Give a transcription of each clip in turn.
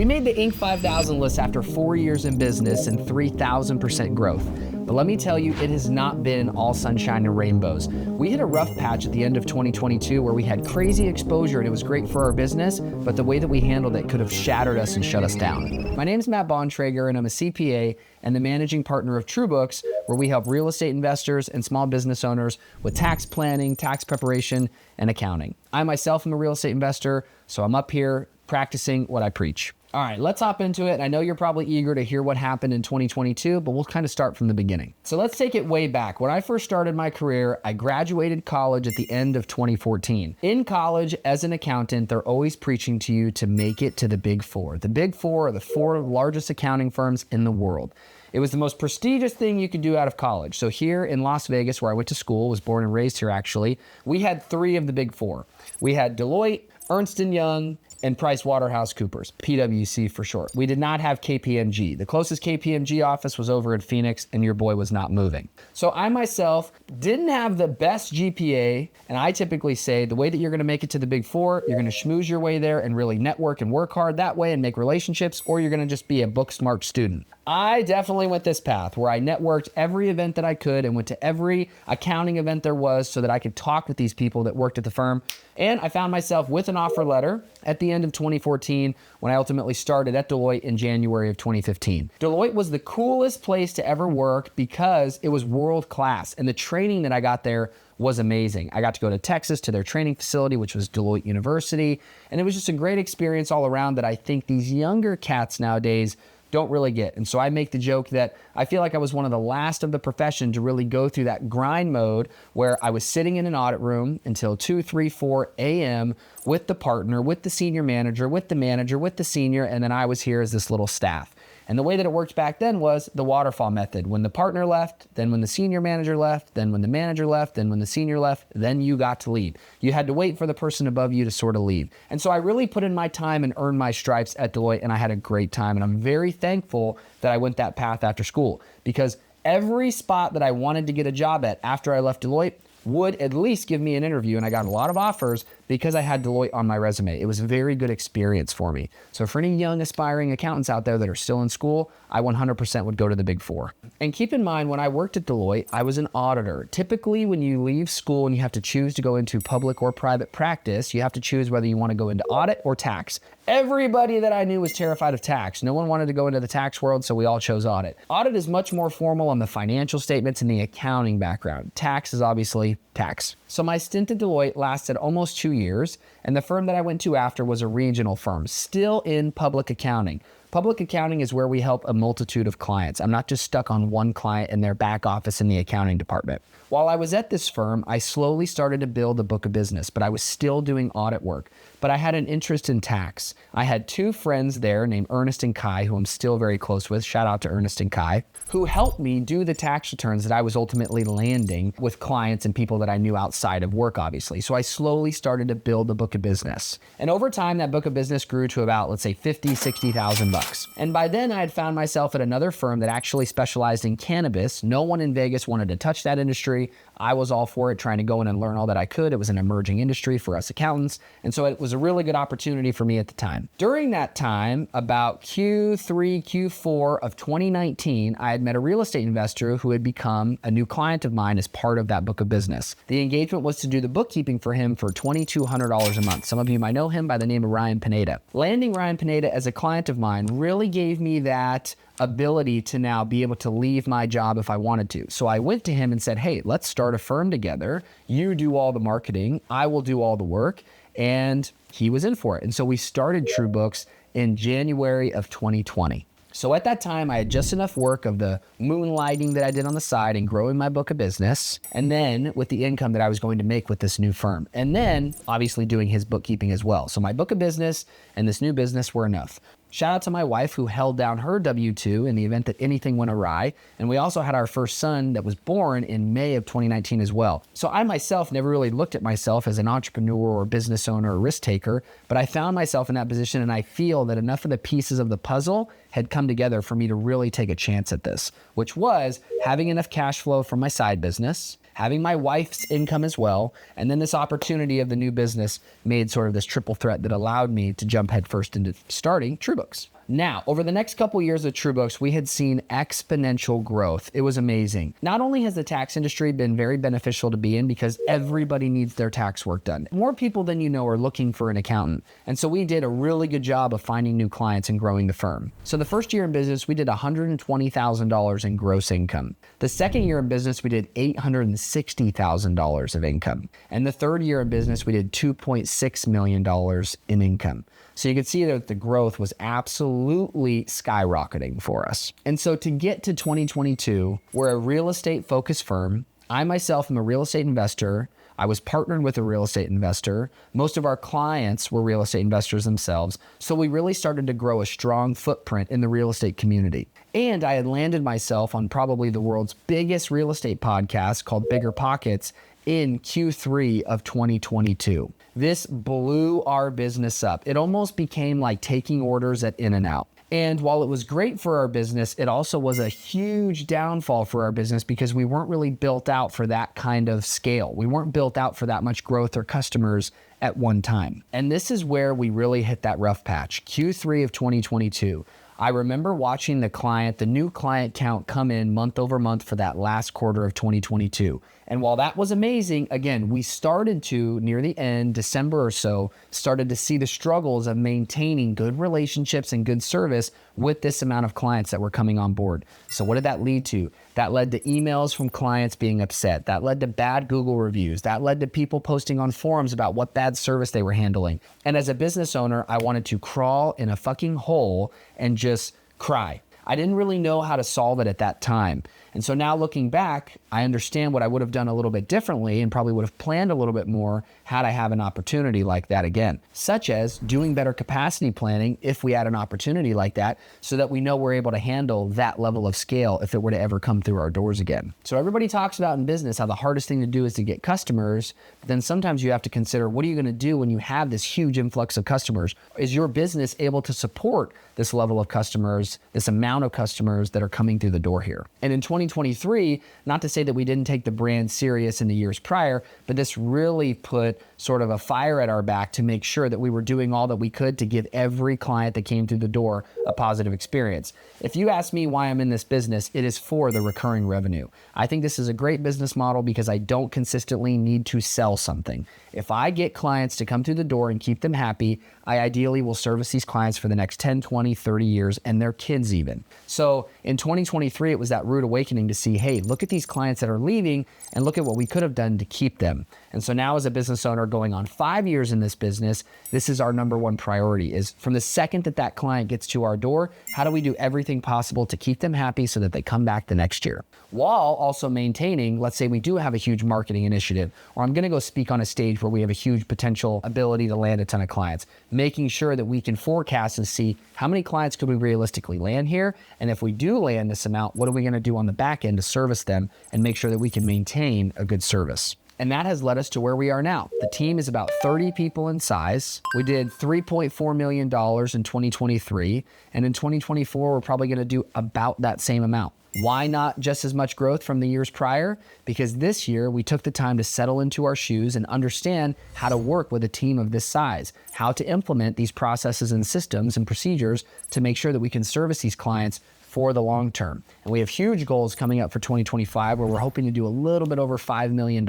We made the Inc. 5000 list after 4 years in business and 3,000% growth. But let me tell you, it has not been all sunshine and rainbows. We hit a rough patch at the end of 2022 where we had crazy exposure and it was great for our business, but the way that we handled it could have shattered us and shut us down. My name is Matt Bontrager and I'm a CPA and the managing partner of TrueBooks, where we help real estate investors and small business owners with tax planning, tax preparation, and accounting. I myself am a real estate investor, so I'm up here practicing what I preach. All right, let's hop into it. I know you're probably eager to hear what happened in 2022, but we'll kind of start from the beginning. So let's take it way back. When I first started my career, I graduated college at the end of 2014. In college, as an accountant, they're always preaching to you to make it to the Big Four. The Big Four are the 4 largest accounting firms in the world. It was the most prestigious thing you could do out of college. So here in Las Vegas, where I went to school, was born and raised here actually, we had 3 of the Big Four. We had Deloitte, Ernst & Young, and PricewaterhouseCoopers, PwC for short. We did not have KPMG. The closest KPMG office was over in Phoenix, and your boy was not moving. So I myself didn't have the best GPA, and I typically say the way that you're gonna make it to the Big Four, you're gonna schmooze your way there and really network and work hard that way and make relationships, or you're gonna just be a book smart student. I definitely went this path where I networked every event that I could and went to every accounting event there was so that I could talk with these people that worked at the firm. And I found myself with an offer letter at the end of 2014 when I ultimately started at Deloitte in January of 2015. Deloitte was the coolest place to ever work because it was world class and the training that I got there was amazing. I got to go to Texas to their training facility, which was Deloitte University. And it was just a great experience all around that I think these younger cats nowadays don't really get. And so I make the joke that I feel like I was one of the last of the profession to really go through that grind mode where I was sitting in an audit room until 2, 3, 4 a.m. with the partner, with the senior manager, with the senior, and then I was here as this little staff. And the way that it worked back then was the waterfall method. When the partner left, then when the senior manager left, then when the manager left, then when the senior left, then you got to leave. You had to wait for the person above you to sort of leave. And so I really put in my time and earned my stripes at Deloitte, and I had a great time. And I'm very thankful that I went that path after school, because every spot that I wanted to get a job at after I left Deloitte would at least give me an interview, and I got a lot of offers because I had Deloitte on my resume. It was a very good experience for me. So for any young aspiring accountants out there that are still in school, I 100% would go to the Big Four. And keep in mind, when I worked at Deloitte, I was an auditor. Typically, when you leave school and you have to choose to go into public or private practice, you have to choose whether you want to go into audit or tax. Everybody that I knew was terrified of tax. No one wanted to go into the tax world, so we all chose audit. Audit is much more formal on the financial statements and the accounting background. Tax is obviously tax. So my stint at Deloitte lasted almost 2 years, and the firm that I went to after was a regional firm, still in public accounting. Public accounting is where we help a multitude of clients. I'm not just stuck on one client in their back office in the accounting department. While I was at this firm, I slowly started to build a book of business, but I was still doing audit work. But I had an interest in tax. I had 2 friends there named Ernest and Kai, who I'm still very close with. Shout out to Ernest and Kai, who helped me do the tax returns that I was ultimately landing with clients and people that I knew outside of work, obviously. So I slowly started to build a book of business. And over time, that book of business grew to about, let's say, $50,000, $60,000. And by then I had found myself at another firm that actually specialized in cannabis. No one in Vegas wanted to touch that industry. I was all for it, trying to go in and learn all that I could. It was an emerging industry for us accountants. And so it was a really good opportunity for me at the time. During that time, about Q3, Q4 of 2019, I had met a real estate investor who had become a new client of mine as part of that book of business. The engagement was to do the bookkeeping for him for $2,200 a month. Some of you might know him by the name of Ryan Pineda. Landing Ryan Pineda as a client of mine really gave me that ability to now be able to leave my job if I wanted to. So I went to him and said, hey, let's start a firm together. You do all the marketing, I will do all the work. And he was in for it. And so we started TrueBooks in January of 2020. So at that time, I had just enough work of the moonlighting that I did on the side and growing my book of business, and then with the income that I was going to make with this new firm, and then obviously doing his bookkeeping as well. So my book of business and this new business were enough. Shout out to my wife who held down her W-2 in the event that anything went awry. And we also had our first son that was born in May of 2019 as well. So I myself never really looked at myself as an entrepreneur or business owner or risk taker, but I found myself in that position, and I feel that enough of the pieces of the puzzle had come together for me to really take a chance at this, which was having enough cash flow from my side business, having my wife's income as well, and then this opportunity of the new business made sort of this triple threat that allowed me to jump headfirst into starting TrueBooks. Now, over the next couple years of TrueBooks, we had seen exponential growth. It was amazing. Not only has the tax industry been very beneficial to be in because everybody needs their tax work done. More people than you know are looking for an accountant. And so we did a really good job of finding new clients and growing the firm. So the first year in business, we did $120,000 in gross income. The second year in business, we did $860,000 of income. And the third year in business, we did $2.6 million in income. So you can see that the growth was absolutely skyrocketing for us. And so to get to 2022, we're a real estate focused firm. I myself am a real estate investor. I was partnered with a real estate investor. Most of our clients were real estate investors themselves. So we really started to grow a strong footprint in the real estate community. And I had landed myself on probably the world's biggest real estate podcast called Bigger Pockets in Q3 of 2022. This blew our business up. It almost became like taking orders at In-N-Out. And while it was great for our business, it also was a huge downfall for our business because we weren't really built out for that kind of scale. We weren't built out for that much growth or customers at one time. And this is where we really hit that rough patch, Q3 of 2022. I remember watching the new client count come in month over month for that last quarter of 2022. And while that was amazing, again, we started to, near the end, December or so, started to see the struggles of maintaining good relationships and good service with this amount of clients that were coming on board. So what did that lead to? That led to emails from clients being upset. That led to bad Google reviews. That led to people posting on forums about what bad service they were handling. And as a business owner, I wanted to crawl in a fucking hole and just cry. I didn't really know how to solve it at that time. And so now looking back, I understand what I would have done a little bit differently and probably would have planned a little bit more had I have an opportunity like that again, such as doing better capacity planning if we had an opportunity like that so that we know we're able to handle that level of scale if it were to ever come through our doors again. So everybody talks about in business how the hardest thing to do is to get customers, but then sometimes you have to consider what are you going to do when you have this huge influx of customers? Is your business able to support this level of customers, this amount of customers that are coming through the door here? And in 2023, not to say that we didn't take the brand serious in the years prior, but this really put sort of a fire at our back to make sure that we were doing all that we could to give every client that came through the door a positive experience. If you ask me why I'm in this business, it is for the recurring revenue. I think this is a great business model because I don't consistently need to sell something. If I get clients to come through the door and keep them happy, I ideally will service these clients for the next 10, 20, 30 years and their kids even. So in 2023, it was that rude awakening to see, hey, look at these clients that are leaving and look at what we could have done to keep them. And so now as a business owner going on 5 years in this business, this is our number one priority is from the second that that client gets to our door, how do we do everything possible to keep them happy so that they come back the next year? While also maintaining, let's say we do have a huge marketing initiative, or I'm gonna go speak on a stage where we have a huge potential ability to land a ton of clients, making sure that we can forecast and see how many clients could we realistically land here? And if we do land this amount, what are we gonna do on the back end to service them and make sure that we can maintain a good service? And that has led us to where we are now. The team is about 30 people in size. We did $3.4 million in 2023. And in 2024, we're probably gonna do about that same amount. Why not just as much growth from the years prior? Because this year we took the time to settle into our shoes and understand how to work with a team of this size, how to implement these processes and systems and procedures to make sure that we can service these clients for the long term. And we have huge goals coming up for 2025 where we're hoping to do a little bit over $5 million,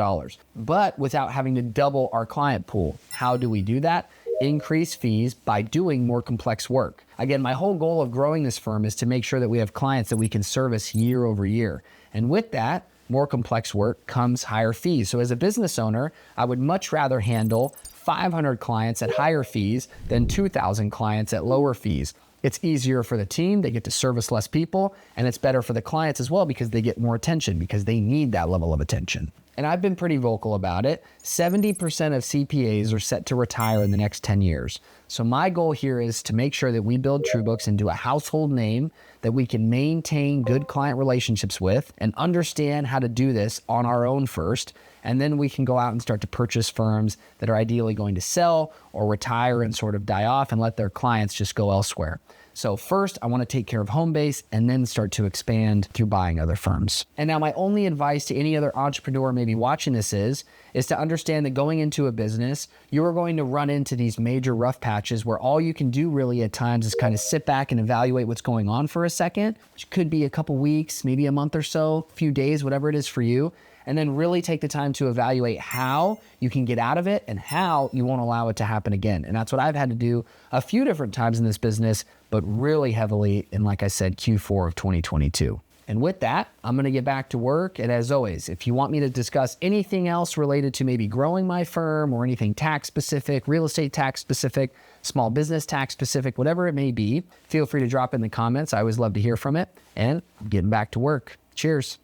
but without having to double our client pool. How do we do that? Increase fees by doing more complex work. Again, my whole goal of growing this firm is to make sure that we have clients that we can service year over year. And with that, more complex work comes higher fees. So as a business owner, I would much rather handle 500 clients at higher fees than 2,000 clients at lower fees. It's easier for the team, they get to service less people, and it's better for the clients as well because they get more attention because they need that level of attention. And I've been pretty vocal about it. 70% of CPAs are set to retire in the next 10 years. So my goal here is to make sure that we build TrueBooks into a household name that we can maintain good client relationships with and understand how to do this on our own first. And then we can go out and start to purchase firms that are ideally going to sell or retire and sort of die off and let their clients just go elsewhere. So first, I want to take care of home base and then start to expand through buying other firms. And now my only advice to any other entrepreneur maybe watching this is to understand that going into a business, you are going to run into these major rough patches where all you can do really at times is kind of sit back and evaluate what's going on for a second, which could be a couple weeks, maybe a month or so, a few days, whatever it is for you. And then really take the time to evaluate how you can get out of it and how you won't allow it to happen again. And that's what I've had to do a few different times in this business, but really heavily in, like I said, Q4 of 2022. And with that, I'm going to get back to work. And as always, if you want me to discuss anything else related to maybe growing my firm or anything tax specific, real estate tax specific, small business tax specific, whatever it may be, feel free to drop in the comments. I always love to hear from it. And getting back to work. Cheers.